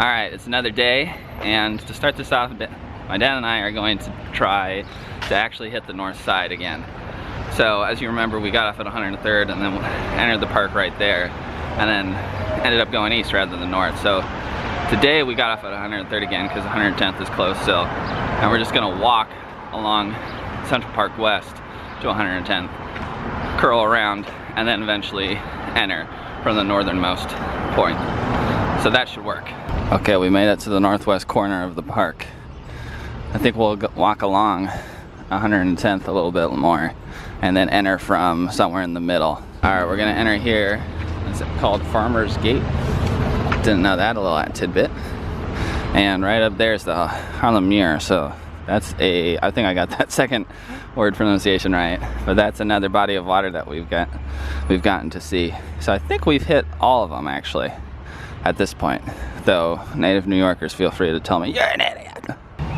Alright, it's another day, and to start this off a bit, my dad and I are going to try to actually hit the north side again. So, as you remember, we got off at 103rd and then entered the park right there, and then ended up going east rather than north. So, today we got off at 103rd again because 110th is closed still, and we're just going to walk along Central Park West to 110th, curl around, and then eventually enter from the northernmost point. So that should work. Okay, we made it to the northwest corner of the park. I think we'll walk along 110th a little bit more and then enter from somewhere in the middle. Alright, we're gonna enter here. It's called Farmer's Gate. Didn't know that, a little tidbit. And right up there is the Harlem Muir, so that's I think I got that second word pronunciation right, but that's another body of water that we've gotten to see. So I think we've hit all of them actually at this point, though native New Yorkers feel free to tell me you're an idiot.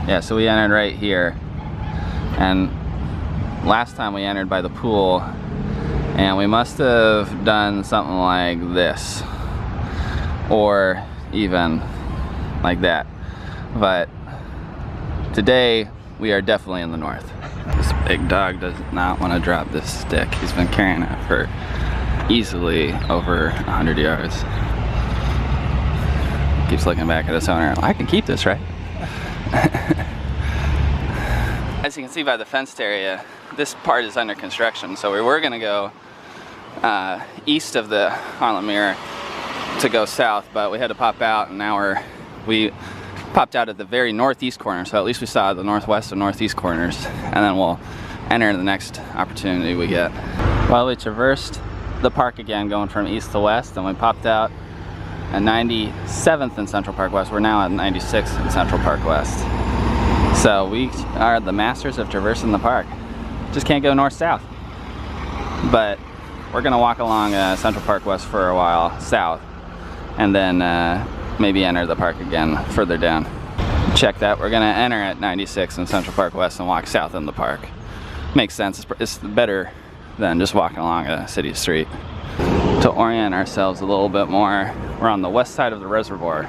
Yeah, so we entered right here, and last time we entered by the pool, and we must have done something like this, or even like that, but today we are definitely in the north. This big dog does not want to drop this stick. He's been carrying it for easily over 100 yards. Keeps looking back at his owner. I can keep this, right? As you can see by the fenced area, this part is under construction, so we were going to go east of the Harlem Muir to go south, but we had to pop out, and now we popped out at the very northeast corner, so at least we saw the northwest and northeast corners, and then we'll enter the next opportunity we get. Well, we traversed the park again, going from east to west, and we popped out at 97th in Central Park West. We're now at 96th in Central Park West. So we are the masters of traversing the park. Just can't go north-south. But we're gonna walk along Central Park West for a while, south, and then maybe enter the park again further down. Check that, we're gonna enter at 96 in Central Park West and walk south in the park. Makes sense, it's better than just walking along a city street. To orient ourselves a little bit more, we're on the west side of the reservoir,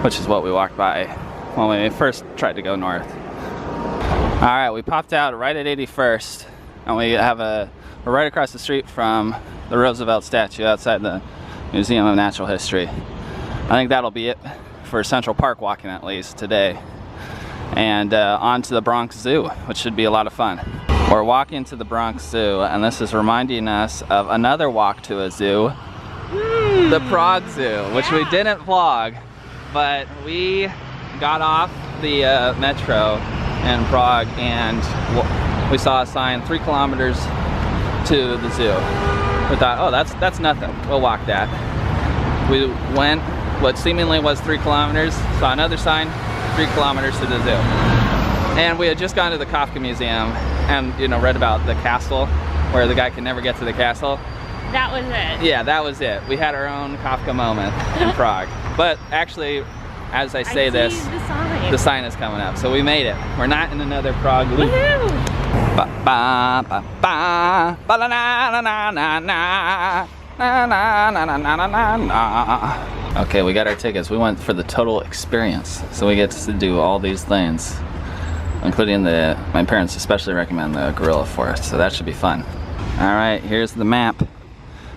which is what we walked by when we first tried to go north. Alright, we popped out right at 81st, and we're right across the street from the Roosevelt statue outside the Museum of Natural History. I think that'll be it for Central Park walking, at least today. And on to the Bronx Zoo, which should be a lot of fun. We're walking to the Bronx Zoo, and this is reminding us of another walk to a zoo, the Prague Zoo, which we didn't vlog, but we got off the metro in Prague, and we saw a sign 3 kilometers to the zoo. We thought, oh, that's nothing, we'll walk that. We went what seemingly was 3 kilometers, saw another sign, 3 kilometers to the zoo. And we had just gone to the Kafka Museum and, you know, read about the castle where the guy could never get to the castle. That was it. Yeah, that was it. We had our own Kafka moment in Prague. But actually, as I say this, the sign is coming up. So we made it. We're not in another Prague loop. Woohoo! Ba ba ba ba ba la na na na na na na na na na na na na. Okay, we got our tickets. We went for the total experience, so we get to do all these things, including my parents especially recommend the gorilla forest, so that should be fun. Alright, here's the map.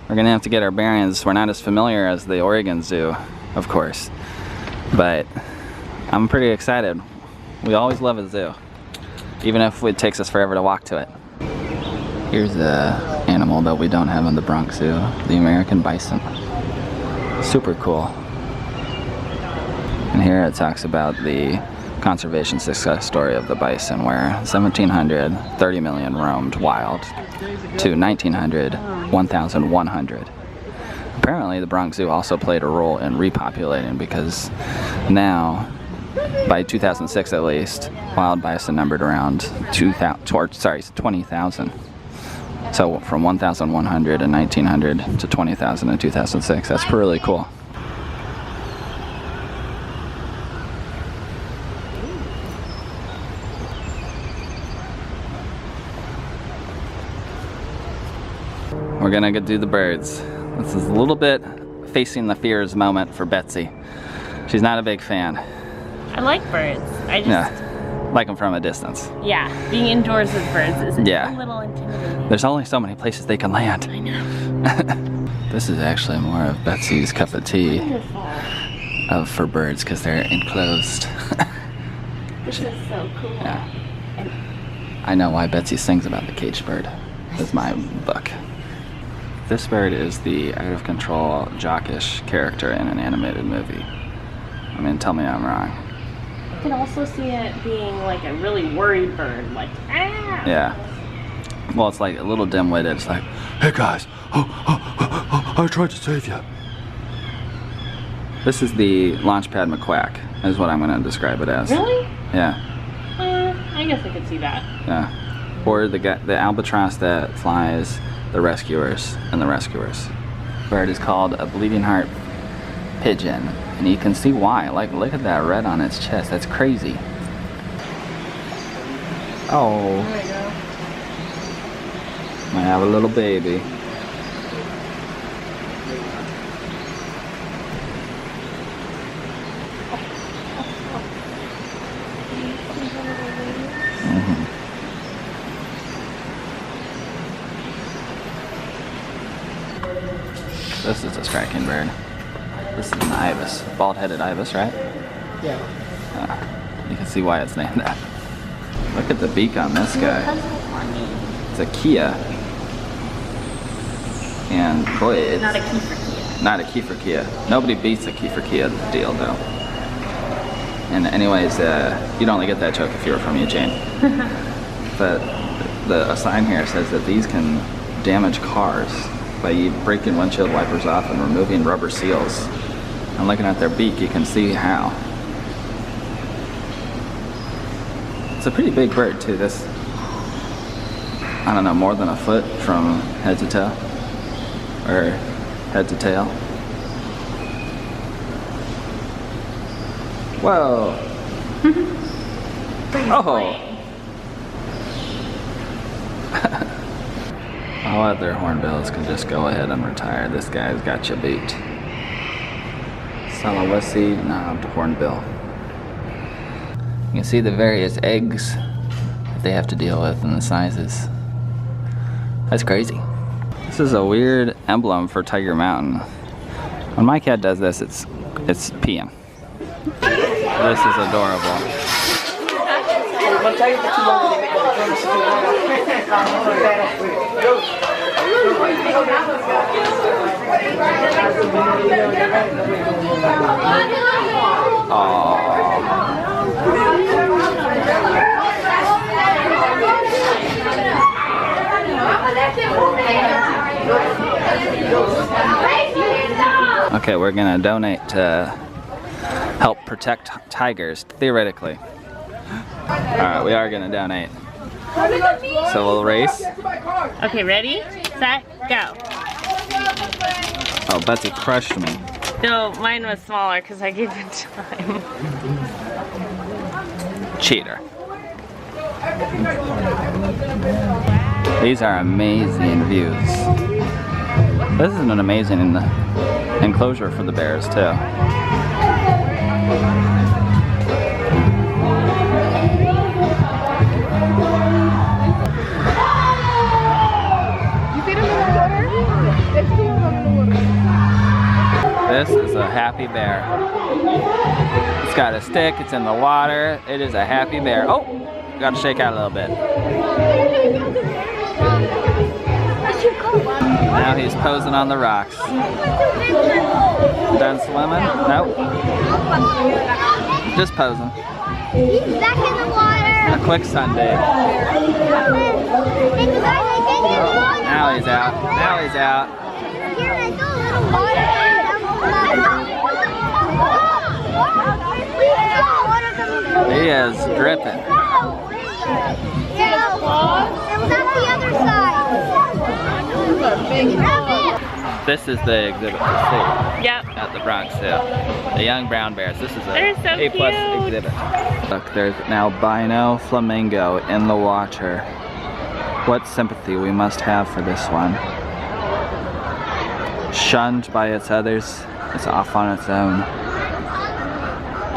We're gonna have to get our bearings. We're not as familiar as the Oregon Zoo, of course, but I'm pretty excited. We always love a zoo, even if it takes us forever to walk to it. Here's an animal that we don't have in the Bronx Zoo, the American bison. Super cool. And here it talks about the conservation success story of the bison, where 1700, 30 million roamed wild, to 1900, 1,100. Apparently the Bronx Zoo also played a role in repopulating, because now, by 2006 at least, wild bison numbered around 20,000. So from 1,100 in 1900 to 20,000 in 2006. That's really cool. We're gonna go do the birds. This is a little bit facing the fears moment for Betsy. She's not a big fan. I like birds. I just like them from a distance. Yeah, being indoors with birds is a little intimidating. There's only so many places they can land. I know. This is actually more of Betsy's cup of tea for birds because they're enclosed. This is so cool. Yeah. I know why Betsy sings about the caged bird. That's my book. This bird is the out of control, jockish character in an animated movie. I mean, tell me I'm wrong. You can also see it being like a really worried bird, like, ah! Yeah. Well, it's like a little dim-witted. It's like, hey guys, I tried to save you. This is the Launchpad McQuack, is what I'm going to describe it as. Really? Yeah. I guess I could see that. Yeah. Or the albatross that flies, the rescuers, and the rescuers. Bird is called a bleeding heart pigeon, and you can see why. Like, look at that red on its chest. That's crazy. Oh. There we go. Might have a little baby. This is a striking bird. This is an ibis, bald-headed ibis, right? Yeah. You can see why it's named that. Look at the beak on this guy. It's a Kia. And boy, it's Not a key for Kia. not a Kiefer Kia. Nobody beats a Kiefer Kia deal, though. And anyways, you'd only get that joke if you were from Eugene. But a sign here says that these can damage cars by breaking windshield wipers off and removing rubber seals. And looking at their beak, you can see how. It's a pretty big bird too. This, I don't know, more than a foot from head to toe, or head to tail. Whoa! Oh! All other hornbills can just go ahead and retire. This guy's got you beat. Sulawesi knobbed hornbill. You can see the various eggs that they have to deal with and the sizes. That's crazy. This is a weird emblem for Tiger Mountain. When my cat does this, it's peeing. This is adorable. Okay, we're gonna donate to help protect tigers, theoretically. Alright, we are gonna donate. So we'll race. Okay, ready, set, go. Oh, Betsy crushed me. No, mine was smaller because I gave it time. Cheater. These are amazing views. This is an amazing enclosure for the bears too. This is a happy bear. It's got a stick, it's in the water. It is a happy bear. Oh, gotta shake out a little bit. Now he's posing on the rocks. Done swimming? Nope. Just posing. He's back in the water. A quick sunbathe. Now he's out. Now he's out. He is dripping. This is the exhibit to see. Yep. At the Bronx Zoo. The young brown bears. This is a They're so A+ cute. exhibit. Look, there's now albino flamingo in the water. What sympathy we must have for this one. Shunned by its others, it's off on its own.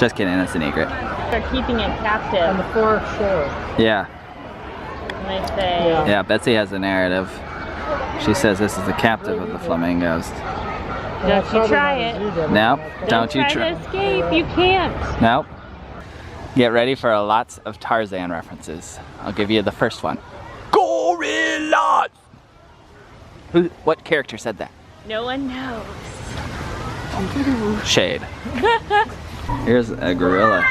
Just kidding, that's an egret. They're keeping it captive. On the far shore. Yeah. And they say, Yeah, Betsy has the narrative. She says this is the captive of the flamingos. don't you try it. Nope, don't you try try. to escape, you can't. Nope. Get ready for lots of Tarzan references. I'll give you the first one. Gorillas! What character said that? No one knows. Shade. Here's a gorilla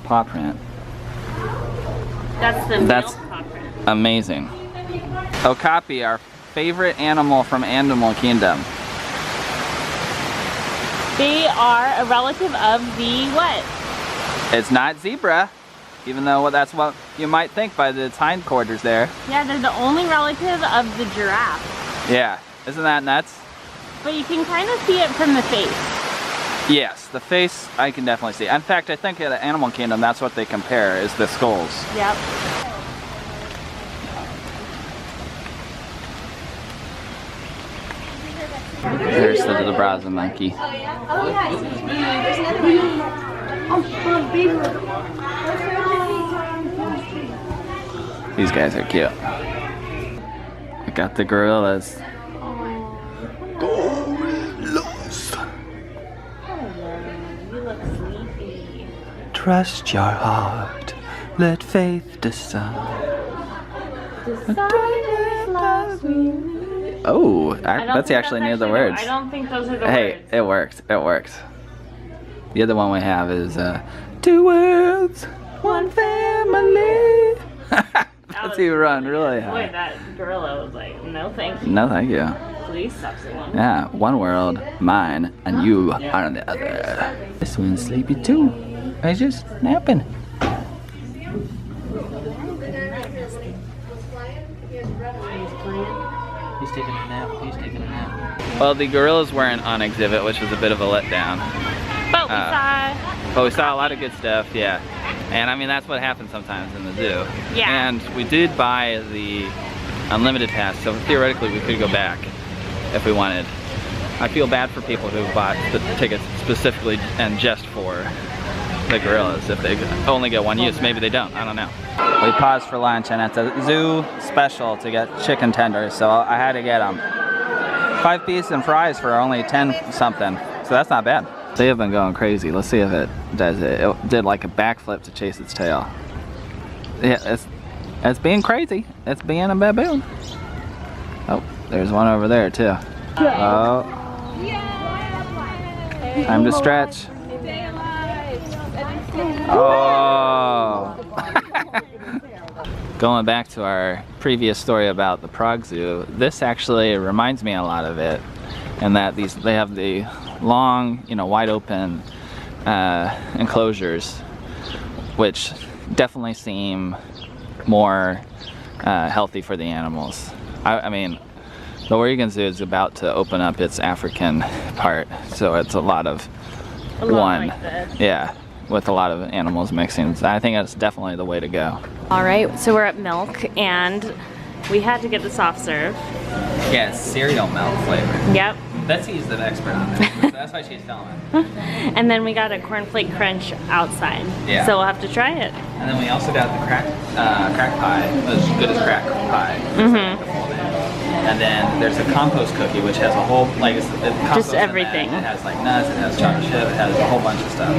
paw print. That's the That's milk paw print. amazing. Okapi, our favorite animal from Animal Kingdom. They are a relative of the what? It's not zebra, even though that's what you might think by the hindquarters there. Yeah, they're the only relative of the giraffe. Yeah, isn't that nuts? But you can kind of see it from the face. Yes, the face I can definitely see. In fact, I think at Animal Kingdom that's what they compare is the skulls. Yep. There's the Brazza monkey. These guys are cute. I got the gorillas. Gorillas. You look sleepy. Trust your heart. Let faith decide. Oh, Betsy actually knew the words. I don't think those are the Hey, words. it worked. It worked. The other one we have is two worlds, one family. That's you run really high. Boy, that gorilla was like, no thank you. No, thank you. Please stop singing. Yeah, one world, mine, and you are on the other. This one's sleepy too. I just napping. He's taking a nap. He's taking a nap. Well, the gorillas weren't on exhibit, which was a bit of a letdown. But We saw a lot of good stuff, yeah. And I mean, that's what happens sometimes in the zoo. Yeah. And we did buy the unlimited pass, so theoretically we could go back if we wanted. I feel bad for people who bought the tickets specifically and just for the gorillas. If they only get one use, maybe they don't, I don't know. We paused for lunch and it's a zoo special to get chicken tenders, so I had to get them. 5-piece and fries for only 10 something, so that's not bad. They have been going crazy. Let's see if it does it. It did like a backflip to chase its tail. Yeah, it's being crazy. It's being a baboon. Oh, there's one over there too. Oh. Time to stretch. Oh. Going back to our previous story about the Prague Zoo, this actually reminds me a lot of it, in that they have the long, wide open enclosures, which definitely seem more healthy for the animals. I mean, the Oregon Zoo is about to open up its African part, so it's a lot of one. Like this. Yeah, with a lot of animals mixing. So I think that's definitely the way to go. All right, so we're at Milk, and we had to get the soft serve. Yeah, it's cereal milk flavor. Yep. Betsy's the expert on this, so that's why she's filming. And then we got a cornflake crunch outside. Yeah. So we'll have to try it. And then we also got the crack pie, as good as crack pie. Mm-hmm. And then there's a compost cookie, which has a whole, it's compost Just in everything. that. It has like nuts, it has chocolate chip, it has a whole bunch of stuff.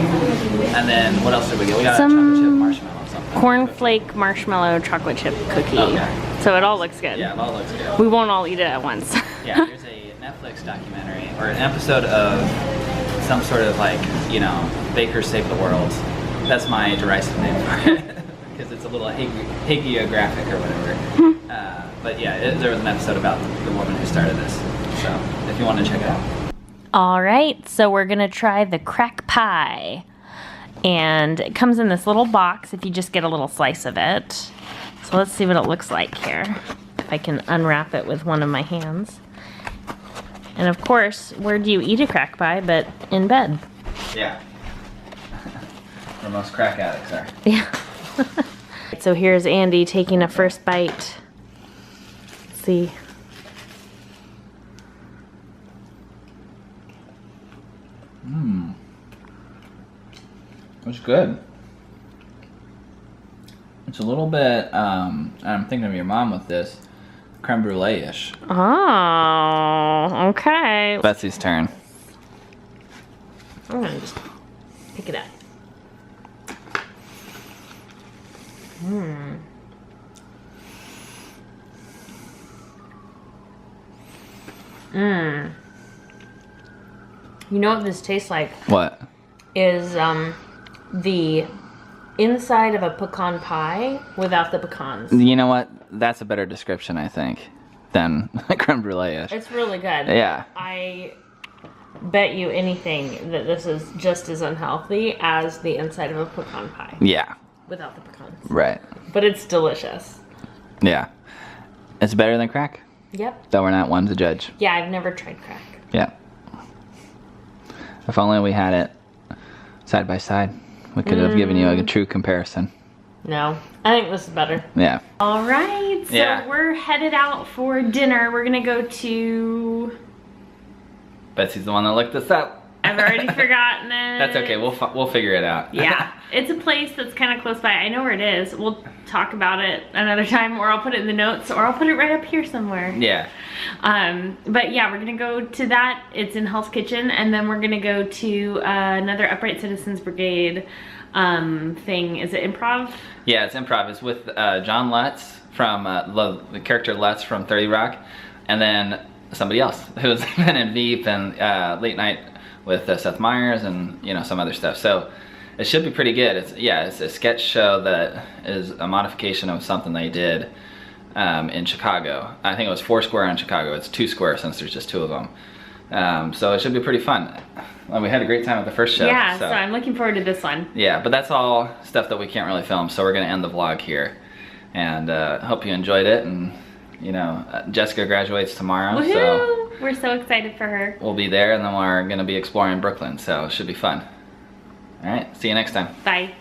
And then what else did we get? We got Some a chocolate chip marshmallow or something. Cornflake marshmallow chocolate chip cookie. Okay. So it all looks good. Yeah, it all looks good. We won't all eat it at once. Yeah, there's a Netflix documentary, or an episode of some sort of Bakers Save the World. That's my derisive name for it. Because it's a little hagiographic or whatever. But yeah, there was an episode about the woman who started this. So if you want to check it out. All right, so we're gonna try the crack pie. And it comes in this little box if you just get a little slice of it. So let's see what it looks like here. If I can unwrap it with one of my hands. And of course, where do you eat a crack pie but in bed? Yeah. Where most crack addicts are. Yeah. So here's Andy taking a first bite. Let's see. It's good. It's a little bit, I'm thinking of your mom with this, creme brulee-ish. Oh, okay. Betsy's turn. I'm gonna just pick it up. Mmm. Mmm. You know what this tastes like? What? Is the inside of a pecan pie without the pecans. You know what? That's a better description, I think, than creme brulee-ish. It's really good. Yeah. I bet you anything that this is just as unhealthy as the inside of a pecan pie. Yeah. Without the pecans. Right. But it's delicious. Yeah. It's better than crack? Yep. Though we're not one to judge. Yeah, I've never tried crack. Yeah. If only we had it side by side, we could have given you a true comparison. No, I think this is better. Yeah. All right, so we're headed out for dinner. We're gonna go to... Betsy's the one that looked this up. I've already forgotten it. That's okay, we'll figure it out. Yeah, it's a place that's kind of close by. I know where it is. We'll talk about it another time, or I'll put it in the notes, or I'll put it right up here somewhere. Yeah. But yeah, we're gonna go to that. It's in Hell's Kitchen, and then we're gonna go to another Upright Citizens Brigade thing. Is it improv? Yeah, it's improv. It's with John Lutz from the character Lutz from 30 Rock, and then somebody else who's been in Veep and Late Night with Seth Meyers and some other stuff. So it should be pretty good. It's a sketch show that is a modification of something they did in Chicago. I think it was 4 Square in Chicago. It's 2 Square since there's just 2 of them. So it should be pretty fun. Well, we had a great time at the first show. Yeah, so I'm looking forward to this one. Yeah, but that's all stuff that we can't really film, so we're gonna end the vlog here. And hope you enjoyed it. And Jessica graduates tomorrow. Woohoo! So we're so excited for her. we'll be there, and then we're gonna be exploring Brooklyn, so it should be fun. All right, see you next time. Bye.